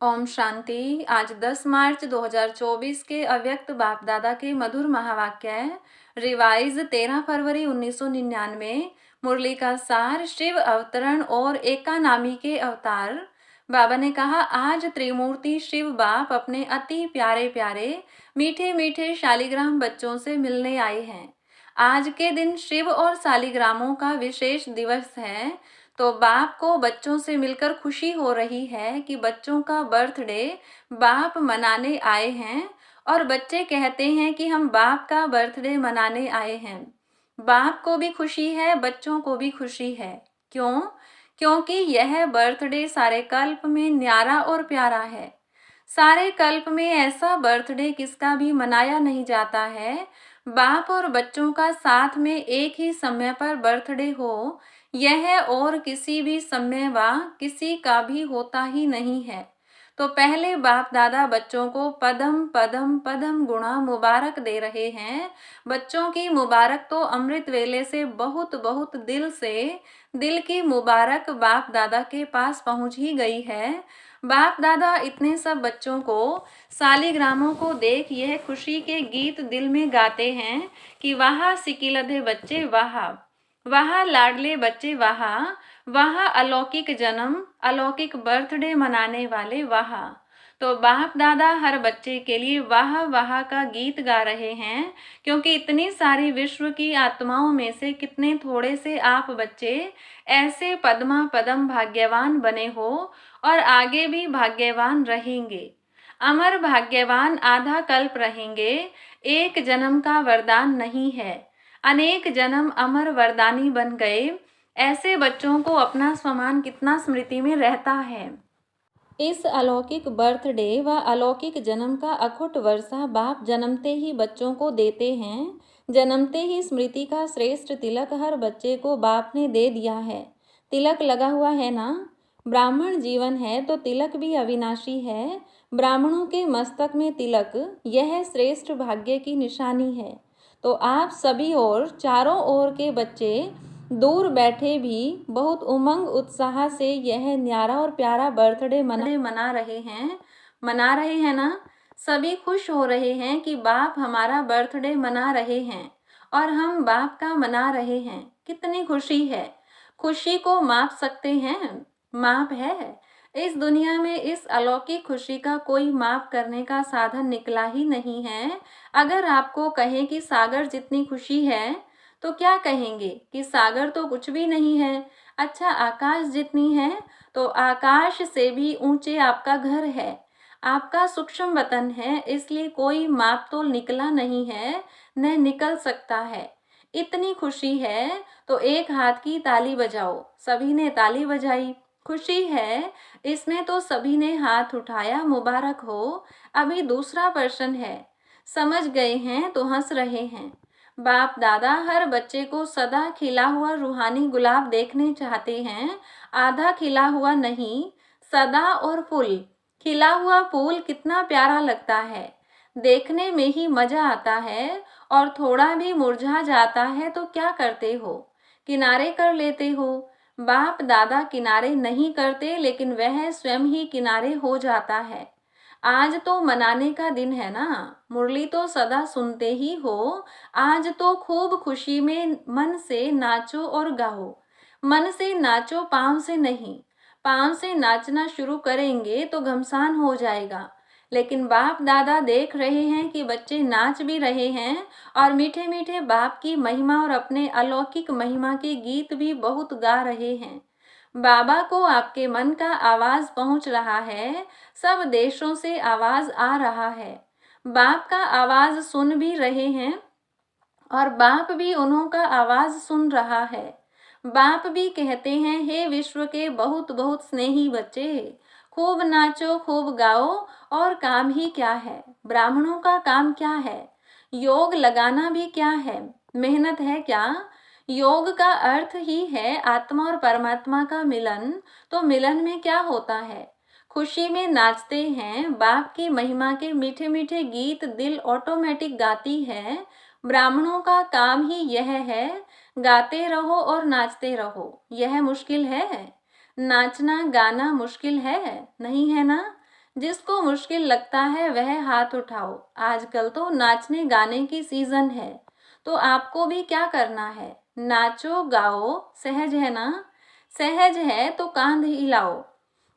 ओम शांति। आज 10 मार्च 2024 के अव्यक्त बाप दादा के मधुर महावाक्य रिवाइज 13 फरवरी 1999। मुरली का सार शिव अवतरण और एकानामी के अवतार। बाबा ने कहा, आज त्रिमूर्ति शिव बाप अपने अति प्यारे प्यारे मीठे मीठे शालिग्राम बच्चों से मिलने आए हैं। आज के दिन शिव और शालिग्रामों का विशेष दिवस है, तो बाप को बच्चों से मिलकर खुशी हो रही है कि बच्चों का बर्थडे बाप मनाने आए हैं। और बच्चे कहते हैं कि हम बाप का बर्थडे मनाने आए हैं। बाप को भी खुशी है, बच्चों को भी खुशी है। क्यों? क्योंकि यह बर्थडे सारे कल्प में न्यारा और प्यारा है। सारे कल्प में ऐसा बर्थडे किसका भी मनाया नहीं जाता है। बाप और बच्चों का साथ में एक ही समय पर बर्थडे हो, यह और किसी भी समय व किसी का भी होता ही नहीं है। तो पहले बाप दादा बच्चों को पदम पदम पदम गुणा मुबारक दे रहे हैं। बच्चों की मुबारक तो अमृत वेले से बहुत बहुत दिल से दिल की मुबारक बाप दादा के पास पहुंच ही गई है। बाप दादा इतने सब बच्चों को शालिग्रामों को देख यह खुशी के गीत दिल में गाते हैं कि वाह सिकिलधे बच्चे, वाह वाह लाडले बच्चे, वाह वाह अलौकिक जन्म, अलौकिक बर्थडे मनाने वाले, वाह। तो बाप दादा हर बच्चे के लिए वाह वाह का गीत गा रहे हैं, क्योंकि इतनी सारी विश्व की आत्माओं में से कितने थोड़े से आप बच्चे ऐसे पद्मा पदम भाग्यवान बने हो और आगे भी भाग्यवान रहेंगे। अमर भाग्यवान आधा कल्प रहेंगे। एक जन्म का वरदान नहीं है, अनेक जन्म अमर वरदानी बन गए। ऐसे बच्चों को अपना स्वमान कितना स्मृति में रहता है। इस अलौकिक बर्थडे व अलौकिक जन्म का अखुट वर्षा बाप जन्मते ही बच्चों को देते हैं। जन्मते ही स्मृति का श्रेष्ठ तिलक हर बच्चे को बाप ने दे दिया है। तिलक लगा हुआ है ना। ब्राह्मण जीवन है तो तिलक भी अविनाशी है। ब्राह्मणों के मस्तक में तिलक, यह श्रेष्ठ भाग्य की निशानी है। तो आप सभी और चारों ओर के बच्चे दूर बैठे भी बहुत उमंग उत्साह से यह न्यारा और प्यारा बर्थडे मना रहे हैं ना। सभी खुश हो रहे हैं कि बाप हमारा बर्थडे मना रहे हैं और हम बाप का मना रहे हैं। कितनी खुशी है। खुशी को माप सकते हैं? माप है? इस दुनिया में इस अलौकिक खुशी का कोई माप करने का साधन निकला ही नहीं है। अगर आपको कहें कि सागर जितनी खुशी है, तो क्या कहेंगे कि सागर तो कुछ भी नहीं है। अच्छा, आकाश जितनी है, तो आकाश से भी ऊंचे आपका घर है, आपका सूक्ष्म वतन है। इसलिए कोई माप तोल निकला नहीं है, न निकल सकता है। इतनी खुशी है तो एक हाथ की ताली बजाओ। सभी ने ताली बजाई। खुशी है, इसमें तो सभी ने हाथ उठाया, मुबारक हो। अभी दूसरा प्रश्न है, समझ गए हैं तो हंस रहे हैं। बाप दादा हर बच्चे को सदा खिला हुआ रूहानी गुलाब देखने चाहते हैं, आधा खिला हुआ नहीं, सदा और फूल। खिला हुआ फूल कितना प्यारा लगता है, देखने में ही मजा आता है। और थोड़ा भी मुरझा जाता है तो क्या करते हो? किनारे कर लेते हो। बाप दादा किनारे नहीं करते, लेकिन वह स्वयं ही किनारे हो जाता है। आज तो मनाने का दिन है ना। मुरली तो सदा सुनते ही हो। आज तो खूब खुशी में मन से नाचो और गाओ। मन से नाचो, पाँव से नहीं। पाँव से नाचना शुरू करेंगे तो घमसान हो जाएगा। लेकिन बाप दादा देख रहे हैं कि बच्चे नाच भी रहे हैं और मीठे मीठे बाप की महिमा और अपने अलौकिक महिमा के गीत भी बहुत गा रहे हैं। बाबा को आपके मन का आवाज पहुंच रहा है। सब देशों से आवाज आ रहा है। बाप का आवाज सुन भी रहे हैं और बाप भी उन्हों का आवाज सुन रहा है। बाप भी कहते हैं, हे विश्व के बहुत बहुत स्नेही बच्चे, खूब नाचो, खूब गाओ। और काम ही क्या है? ब्राह्मणों का काम क्या है? योग लगाना भी क्या है? मेहनत है क्या? योग का अर्थ ही है आत्मा और परमात्मा का मिलन। तो मिलन में क्या होता है? खुशी में नाचते हैं। बाप की महिमा के मीठे मीठे गीत दिल ऑटोमेटिक गाती है। ब्राह्मणों का काम ही यह है, गाते रहो और नाचते रहो। यह मुश्किल है? नाचना गाना मुश्किल है? नहीं है ना। जिसको मुश्किल लगता है वह हाथ उठाओ। आजकल तो नाचने गाने की सीजन है, तो आपको भी क्या करना है, नाचो गाओ। सहज है ना? सहज है तो कांध हिलाओ।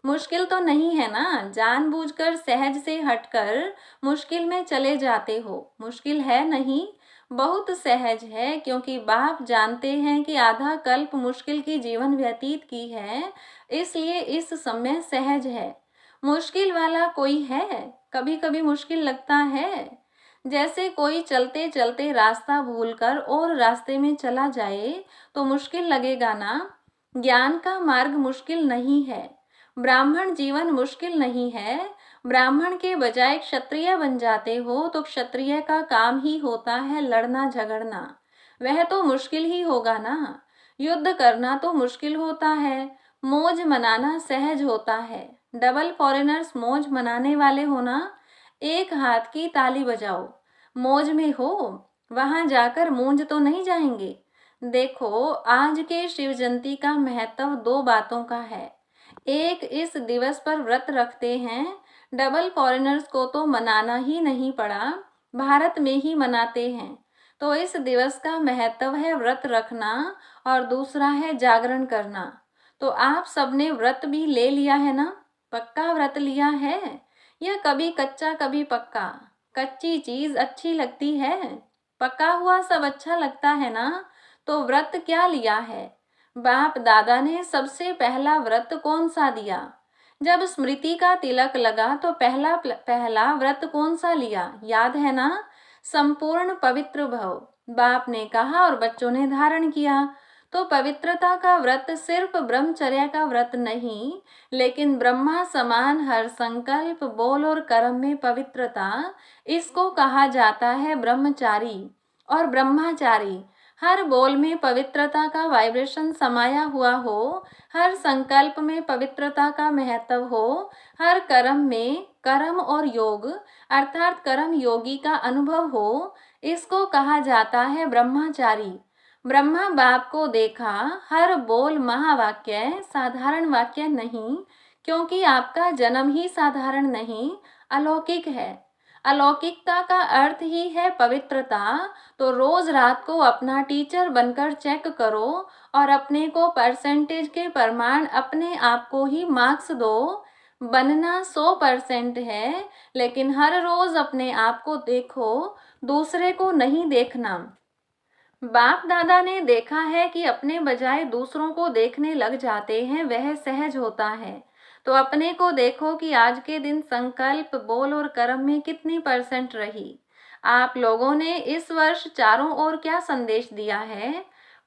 मुश्किल तो नहीं है ना? जानबूझकर सहज से हटकर मुश्किल में चले जाते हो। मुश्किल है नहीं, बहुत सहज है, क्योंकि बाप जानते हैं कि आधा कल्प मुश्किल की जीवन व्यतीत की है, इसलिए इस समय सहज है। मुश्किल वाला कोई है? कभी कभी मुश्किल लगता है, जैसे कोई चलते चलते रास्ता भूलकर और रास्ते में चला जाए तो मुश्किल लगेगा ना। ज्ञान का मार्ग मुश्किल नहीं है, ब्राह्मण जीवन मुश्किल नहीं है। ब्राह्मण के बजाय क्षत्रिय बन जाते हो तो क्षत्रिय का काम ही होता है लड़ना झगड़ना, वह तो मुश्किल ही होगा ना। युद्ध करना तो मुश्किल होता है, मौज मनाना सहज होता है। डबल फॉरेनर्स मौज मनाने वाले हो ना, एक हाथ की ताली बजाओ। मौज में हो, वहां जाकर मूंज तो नहीं जाएंगे। देखो, आज के शिव जयंती का महत्व दो बातों का है। एक, इस दिवस पर व्रत रखते हैं। डबल फॉरेनर्स को तो मनाना ही नहीं पड़ा, भारत में ही मनाते हैं। तो इस दिवस का महत्व है व्रत रखना, और दूसरा है जागरण करना। तो आप सबने व्रत भी ले लिया है ना? पक्का व्रत लिया है, या कभी कच्चा कभी पक्का? कच्ची चीज अच्छी लगती है, पका हुआ सब अच्छा लगता है ना। तो व्रत क्या लिया है? बाप दादा ने सबसे पहला व्रत कौन सा दिया? जब स्मृति का तिलक लगा तो पहला व्रत कौन सा लिया, याद है ना? संपूर्ण पवित्र भव, बाप ने कहा और बच्चों ने धारण किया। तो पवित्रता का व्रत सिर्फ ब्रह्मचर्य का व्रत नहीं, लेकिन ब्रह्मा समान हर संकल्प, बोल और कर्म में पवित्रता, इसको कहा जाता है ब्रह्मचारी और ब्रह्माचारी। हर बोल में पवित्रता का वाइब्रेशन समाया हुआ हो, हर संकल्प में पवित्रता का महत्व हो, हर कर्म में कर्म और योग अर्थात कर्म योगी का अनुभव हो, इसको कहा जाता है ब्रह्मचारी। ब्रह्मा बाप को देखा, हर बोल महावाक्य, साधारण वाक्य नहीं, क्योंकि आपका जन्म ही साधारण नहीं, अलौकिक है। अलौकिकता का अर्थ ही है पवित्रता। तो रोज रात को अपना टीचर बनकर चेक करो और अपने को परसेंटेज के प्रमाण अपने आप को ही मार्क्स दो। बनना 100% है, लेकिन हर रोज अपने आप को देखो, दूसरे को नहीं देखना। बाप दादा ने देखा है कि अपने बजाय दूसरों को देखने लग जाते हैं, वह सहज होता है। तो अपने को देखो कि आज के दिन संकल्प, बोल और कर्म में कितनी % रही। आप लोगों ने इस वर्ष चारों ओर क्या संदेश दिया है?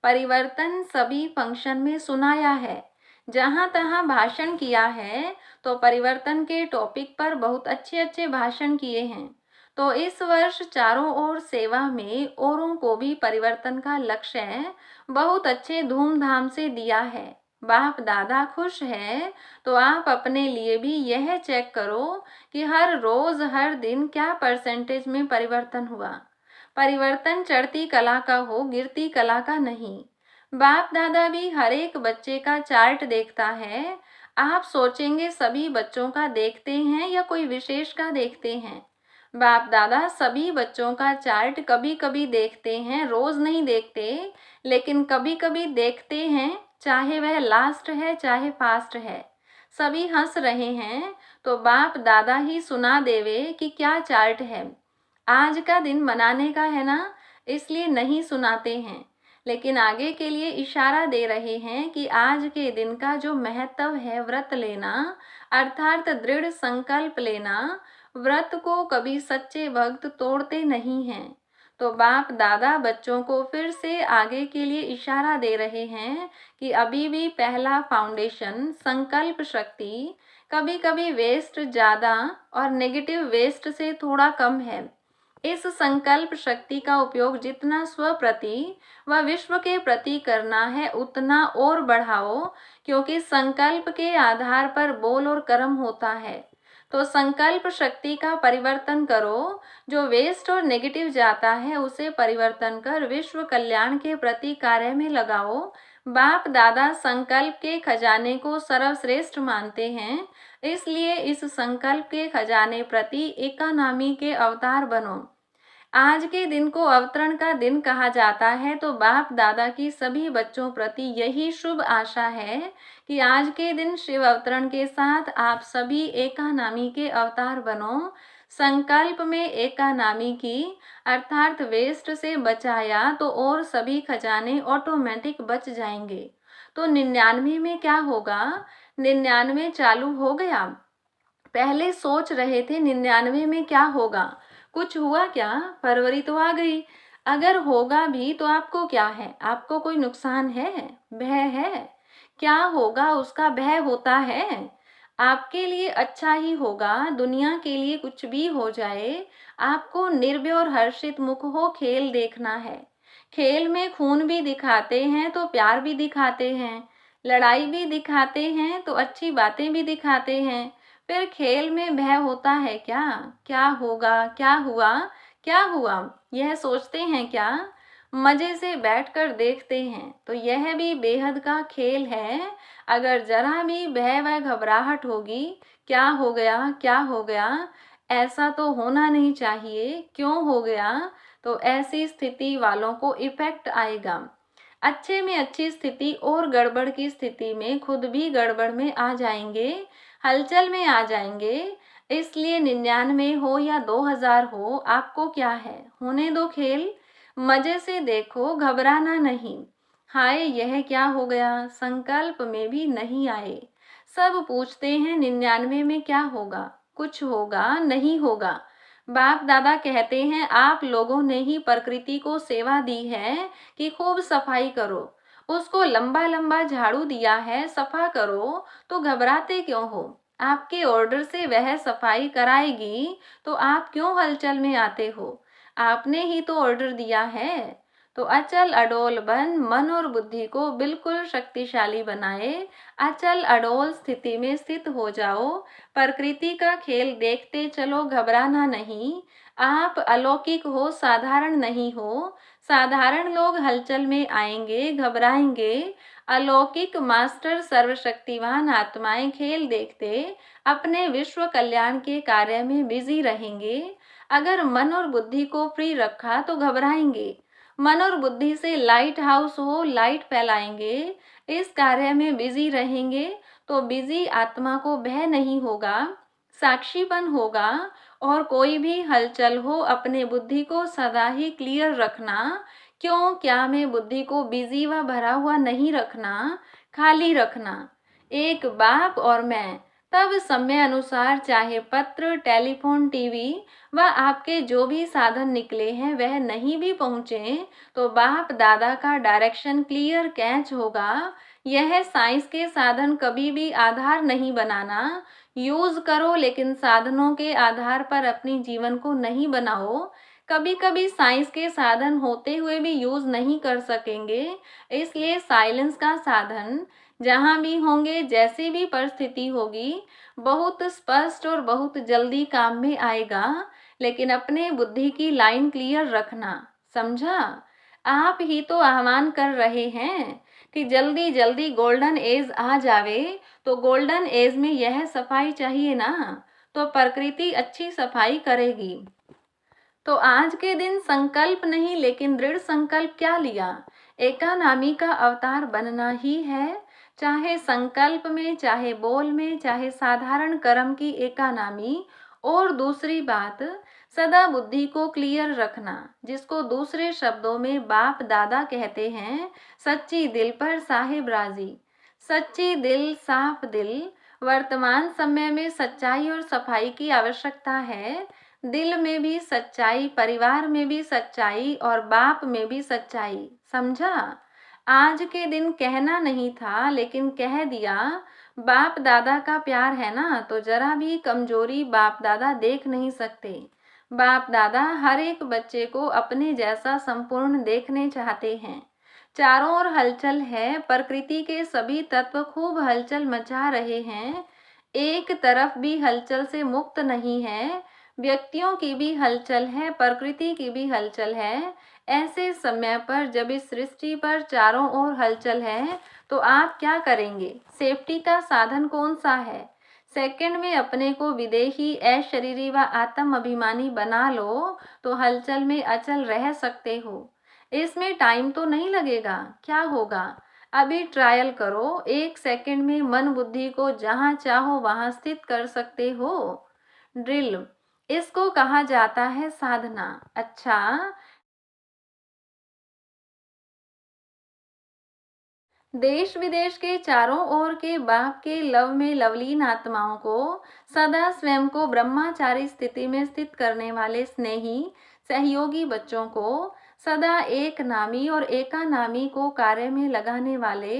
परिवर्तन सभी फंक्शन में सुनाया है, जहां तहां भाषण किया है। तो परिवर्तन के टॉपिक पर बहुत अच्छे अच्छे भाषण किए हैं। तो इस वर्ष चारों ओर सेवा में औरों को भी परिवर्तन का लक्ष्य बहुत अच्छे धूमधाम से दिया है। बाप दादा खुश है, तो आप अपने लिए भी यह चेक करो कि हर रोज हर दिन क्या % में परिवर्तन हुआ। परिवर्तन चढ़ती कला का हो, गिरती कला का नहीं। बाप दादा भी हर एक बच्चे का चार्ट देखता है। आप सोचेंगे सभी बच्चों का देखते हैं या कोई विशेष का देखते हैं? बाप दादा सभी बच्चों का चार्ट कभी कभी देखते हैं, रोज नहीं देखते, लेकिन कभी कभी देखते हैं, चाहे वह लास्ट है चाहे फास्ट है। सभी हंस रहे हैं, तो बाप दादा ही सुना देवे कि क्या चार्ट है। आज का दिन मनाने का है ना, इसलिए नहीं सुनाते हैं, लेकिन आगे के लिए इशारा दे रहे हैं कि आज के दिन का जो महत्व है व्रत लेना, अर्थात दृढ़ संकल्प लेना। व्रत को कभी सच्चे भक्त तोड़ते नहीं हैं। तो बाप दादा बच्चों को फिर से आगे के लिए इशारा दे रहे हैं कि अभी भी पहला फाउंडेशन संकल्प शक्ति कभी कभी वेस्ट ज़्यादा और नेगेटिव वेस्ट से थोड़ा कम है। इस संकल्प शक्ति का उपयोग जितना स्व प्रति व विश्व के प्रति करना है उतना और बढ़ाओ, क्योंकि संकल्प के आधार पर बोल और कर्म होता है। तो संकल्प शक्ति का परिवर्तन करो, जो वेस्ट और नेगेटिव जाता है उसे परिवर्तन कर विश्व कल्याण के प्रति कार्य में लगाओ। बाप दादा संकल्प के खजाने को सर्वश्रेष्ठ मानते हैं, इसलिए इस संकल्प के खजाने प्रति एकानामी के अवतार बनो। आज के दिन को अवतरण का दिन कहा जाता है, तो बाप दादा की सभी बच्चों प्रति यही शुभ आशा है कि आज के दिन शिव अवतरण के साथ आप सभी एकानामी के अवतार बनो। संकल्प में एकानामी की अर्थात वेस्ट से बचाया तो और सभी खजाने ऑटोमेटिक बच जाएंगे। तो 99 में क्या होगा? 99 चालू हो गया। पहले सोच रहे थे 99 में क्या होगा, कुछ हुआ क्या? फरवरी तो आ गई। अगर होगा भी तो आपको क्या है? आपको कोई नुकसान है? भय है? क्या होगा उसका भय होता है? आपके लिए अच्छा ही होगा। दुनिया के लिए कुछ भी हो जाए, आपको निर्भय और हर्षित मुख हो खेल देखना है। खेल में खून भी दिखाते हैं तो प्यार भी दिखाते हैं, लड़ाई भी दिखाते हैं तो अच्छी बातें भी दिखाते हैं। फिर खेल में भय होता है क्या? क्या होगा, क्या हुआ, क्या हुआ, यह सोचते हैं क्या? मजे से बैठकर देखते हैं तो यह भी बेहद का खेल है। अगर जरा भी भय व घबराहट होगी, क्या हो गया, क्या हो गया, ऐसा तो होना नहीं चाहिए, क्यों हो गया, तो ऐसी स्थिति वालों को इफेक्ट आएगा। अच्छे में अच्छी स्थिति और गड़बड़ की स्थिति में खुद भी गड़बड़ में आ जाएंगे, हलचल में आ जाएंगे। इसलिए 99 हो या 2000 हो, आपको क्या है, होने दो खेल, मजे से देखो, घबराना नहीं। हाय यह क्या हो गया, संकल्प में भी नहीं आए। सब पूछते हैं 99 में क्या होगा, कुछ होगा नहीं होगा। बाप दादा कहते हैं आप लोगों ने ही प्रकृति को सेवा दी है कि खूब सफाई करो, उसको लंबा लंबा झाड़ू दिया है, सफा करो, तो घबराते क्यों हो? आपके ऑर्डर से वह सफाई कराएगी तो आप क्यों हलचल में आते हो? आपने ही तो ऑर्डर दिया है। तो अचल अडोल बन मन और बुद्धि को बिल्कुल शक्तिशाली बनाए। अचल अडोल स्थिति में स्थित हो जाओ। प्रकृति का खेल देखते चलो, घबराना नहीं। आप अलौकिक हो, साधारण नहीं हो। साधारण लोग हलचल में आएंगे, घबराएंगे। अलौकिक मास्टर सर्वशक्तिवान आत्माएं खेल देखते अपने विश्व कल्याण के कार्य में बिजी रहेंगे। अगर मन और बुद्धि को फ्री रखा तो घबराएंगे। मन और बुद्धि से लाइट हाउस हो, लाइट फैलाएंगे, इस कार्य में बिजी रहेंगे तो बिजी आत्मा को भय नहीं होगा, साक्षीपन होगा। और कोई भी हलचल हो, अपने बुद्धि को सदा ही क्लियर रखना। क्यों क्या में बुद्धि को बिजी व भरा हुआ नहीं रखना, खाली रखना। एक बाप और मैं, तब समय अनुसार चाहे पत्र, टेलीफोन, टीवी व आपके जो भी साधन निकले हैं वह नहीं भी पहुँचे तो बाप दादा का डायरेक्शन क्लियर कैच होगा। यह साइंस के साधन कभी भी आधार नहीं बनाना। यूज करो लेकिन साधनों के आधार पर अपनी जीवन को नहीं बनाओ। कभी कभी साइंस के साधन होते हुए भी यूज नहीं कर सकेंगे, इसलिए साइलेंस का साधन जहाँ भी होंगे, जैसी भी परिस्थिति होगी, बहुत स्पष्ट और बहुत जल्दी काम में आएगा। लेकिन अपने बुद्धि की लाइन क्लियर रखना, समझा? आप ही तो आह्वान कर रहे हैं कि जल्दी जल्दी गोल्डन एज आ जावे, तो गोल्डन एज में यह सफाई चाहिए ना, तो प्रकृति अच्छी सफाई करेगी। तो आज के दिन संकल्प नहीं लेकिन दृढ़ संकल्प क्या लिया? एकानामी का अवतार बनना ही है। चाहे संकल्प में, चाहे बोल में, चाहे साधारण कर्म की एकानामी। और दूसरी बात, सदा बुद्धि को क्लियर रखना, जिसको दूसरे शब्दों में बाप दादा कहते हैं सच्ची दिल पर साहिब राजी। सच्ची दिल, साफ दिल। वर्तमान समय में सच्चाई और सफाई की आवश्यकता है। दिल में भी सच्चाई, परिवार में भी सच्चाई और बाप में भी सच्चाई, समझा? आज के दिन कहना नहीं था लेकिन कह दिया। बाप दादा का प्यार है ना, तो जरा भी कमजोरी बाप दादा देख नहीं सकते। बाप दादा हर एक बच्चे को अपने जैसा संपूर्ण देखने चाहते हैं। चारों ओर हलचल है, प्रकृति के सभी तत्व खूब हलचल मचा रहे हैं। एक तरफ भी हलचल से मुक्त नहीं है। व्यक्तियों की भी हलचल है, प्रकृति की भी हलचल है। ऐसे समय पर जब इस सृष्टि पर चारों ओर हलचल है, तो आप क्या करेंगे? सेफ्टी का साधन कौन सा है? सेकंड में अपने को विदेही, अशरीरी व आत्म अभिमानी बना लो तो हलचल में अचल रह सकते हो। इसमें टाइम तो नहीं लगेगा। क्या होगा? अभी ट्रायल करो, 1 सेकंड में मन बुद्धि को जहां चाहो वहां स्थित कर सकते हो। ड्रिल, इसको कहा जाता है साधना। अच्छा, देश विदेश के चारों ओर के बाप के लव में लवलीन आत्माओं को सदा स्वयं को ब्रह्मचारी स्थिति में स्थित करने वाले स्नेही सहयोगी बच्चों को, सदा एक नामी और एका नामी को कार्य में लगाने वाले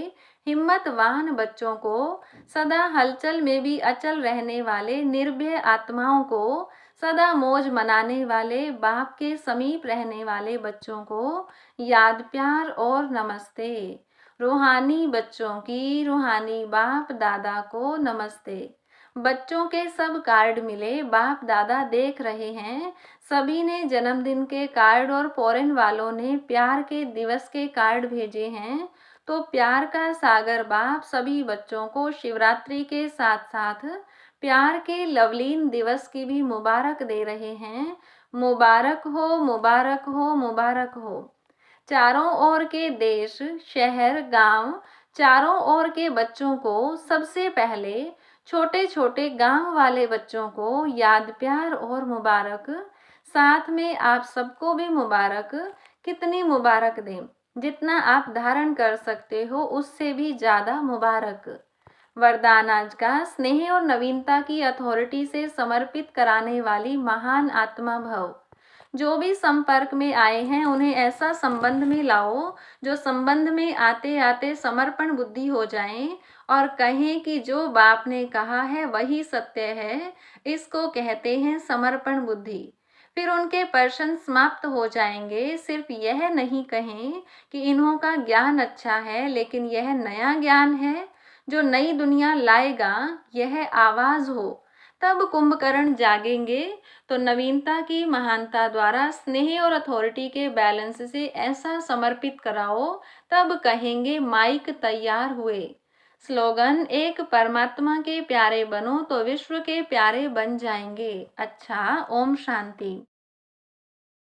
हिम्मतवान बच्चों को, सदा हलचल में भी अचल रहने वाले निर्भय आत्माओं को, सदा मौज मनाने वाले बाप के समीप रहने वाले बच्चों को याद, प्यार और नमस्ते। रूहानी बच्चों की रूहानी बाप दादा को नमस्ते। बच्चों के सब कार्ड मिले, बाप दादा देख रहे हैं। सभी ने जन्मदिन के कार्ड और फॉरेन वालों ने प्यार के दिवस के कार्ड भेजे हैं। तो प्यार का सागर बाप सभी बच्चों को शिवरात्रि के साथ साथ प्यार के लवलीन दिवस की भी मुबारक दे रहे हैं। मुबारक हो, मुबारक हो, मुबारक हो। चारों ओर के देश, शहर, गांव, चारों ओर के बच्चों को, सबसे पहले छोटे छोटे गांव वाले बच्चों को याद, प्यार और मुबारक। साथ में आप सबको भी मुबारक। कितनी मुबारक दें? जितना आप धारण कर सकते हो उससे भी ज़्यादा मुबारक। वरदान आज का, स्नेह और नवीनता की अथॉरिटी से समर्पित कराने वाली महान आत्मा भव। जो भी संपर्क में आए हैं उन्हें ऐसा संबंध में लाओ जो संबंध में आते आते समर्पण बुद्धि हो जाएं और कहें कि जो बाप ने कहा है वही सत्य है। इसको कहते हैं समर्पण बुद्धि। फिर उनके प्रश्न समाप्त हो जाएंगे। सिर्फ यह नहीं कहें कि इन्हों का ज्ञान अच्छा है, लेकिन यह नया ज्ञान है जो नई दुनिया लाएगा। यह आवाज हो, तब कुंभकर्ण जागेंगे। तो नवीनता की महानता द्वारा स्नेह और अथॉरिटी के बैलेंस से ऐसा समर्पित कराओ, तब कहेंगे माइक तैयार हुए। स्लोगन, एक परमात्मा के प्यारे बनो तो विश्व के प्यारे बन जाएंगे। अच्छा, ओम शांति।